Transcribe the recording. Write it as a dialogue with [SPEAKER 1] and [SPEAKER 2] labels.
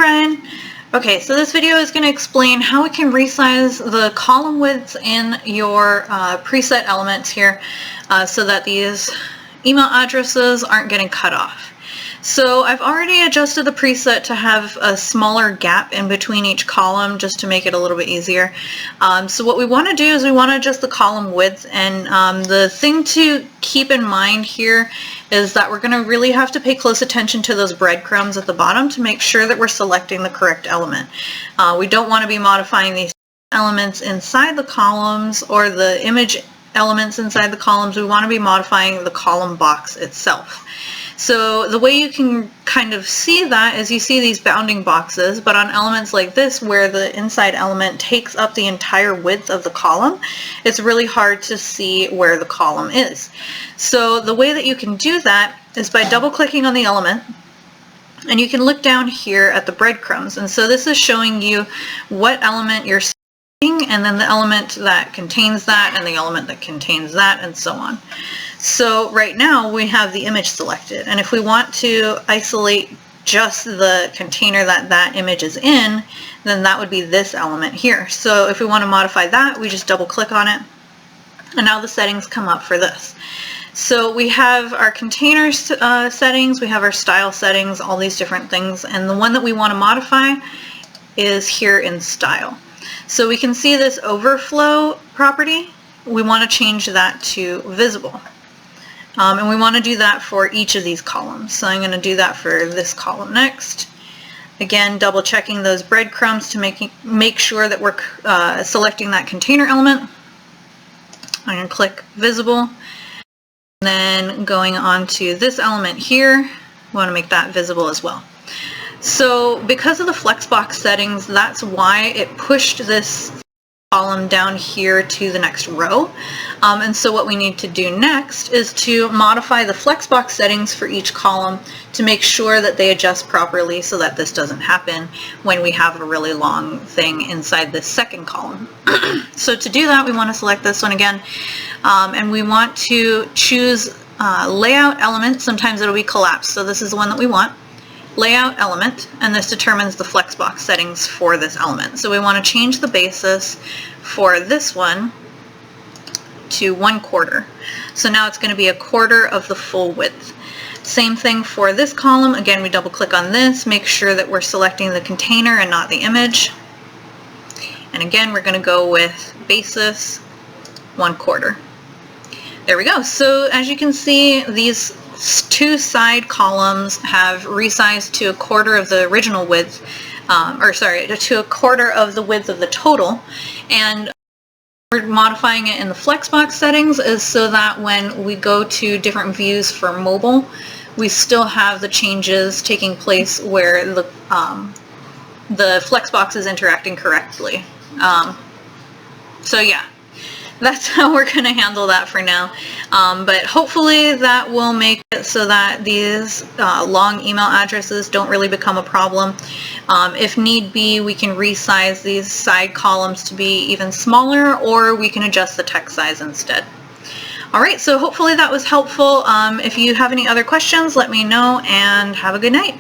[SPEAKER 1] Brian. Okay, so this video is going to explain how we can resize the column widths in your preset elements here so that these email addresses aren't getting cut off. So I've already adjusted the preset to have a smaller gap in between each column just to make it a little bit easier. So what we want to do is we want to adjust the column width, and the thing to keep in mind here is that we're going to really have to pay close attention to those breadcrumbs at the bottom to make sure that we're selecting the correct element. We don't want to be modifying these elements inside the columns or the image elements inside the columns. We want to be modifying the column box itself. So the way you can kind of see that is you see these bounding boxes, but on elements like this where the inside element takes up the entire width of the column, it's really hard to see where the column is. So the way that you can do that is by double clicking on the element, and you can look down here at the breadcrumbs, and so this is showing you what element you're selecting, and then the element that contains that, and the element that contains that, and so on. So right now we have the image selected, and if we want to isolate just the container that that image is in, then that would be this element here. So if we want to modify that, we just double click on it, and now the settings come up for this. So we have our container settings, we have our style settings, all these different things, and the one that we want to modify is here in style. So we can see this overflow property. We want to change that to visible. And we want to do that for each of these columns. So I'm going to do that for this column next. Again, double checking those breadcrumbs to make sure that we're selecting that container element. I'm going to click visible. And then going on to this element here, we want to make that visible as well. So because of the Flexbox settings, that's why it pushed this column down here to the next row. And so what we need to do next is to modify the Flexbox settings for each column to make sure that they adjust properly so that this doesn't happen when we have a really long thing inside this second column. So to do that, we want to select this one again, and we want to choose layout element. Sometimes it'll be collapsed, so this is the one that we want. Layout element, and this determines the Flexbox settings for this element. So we want to change the basis for this one to 1/4. So now it's going to be 1/4 of the full width. Same thing for this column. Again, we double click on this, make sure that we're selecting the container and not the image. And again, we're going to go with basis 1/4. There we go. So as you can see, these two side columns have resized to 1/4 of the original width, to 1/4 of the width of the total. And we're modifying it in the Flexbox settings is so that when we go to different views for mobile, we still have the changes taking place where the Flexbox is interacting correctly. So yeah. That's how we're going to handle that for now. But hopefully that will make it so that these long email addresses don't really become a problem. If need be, we can resize these side columns to be even smaller, or we can adjust the text size instead. Alright, so hopefully that was helpful. If you have any other questions, let me know, and have a good night.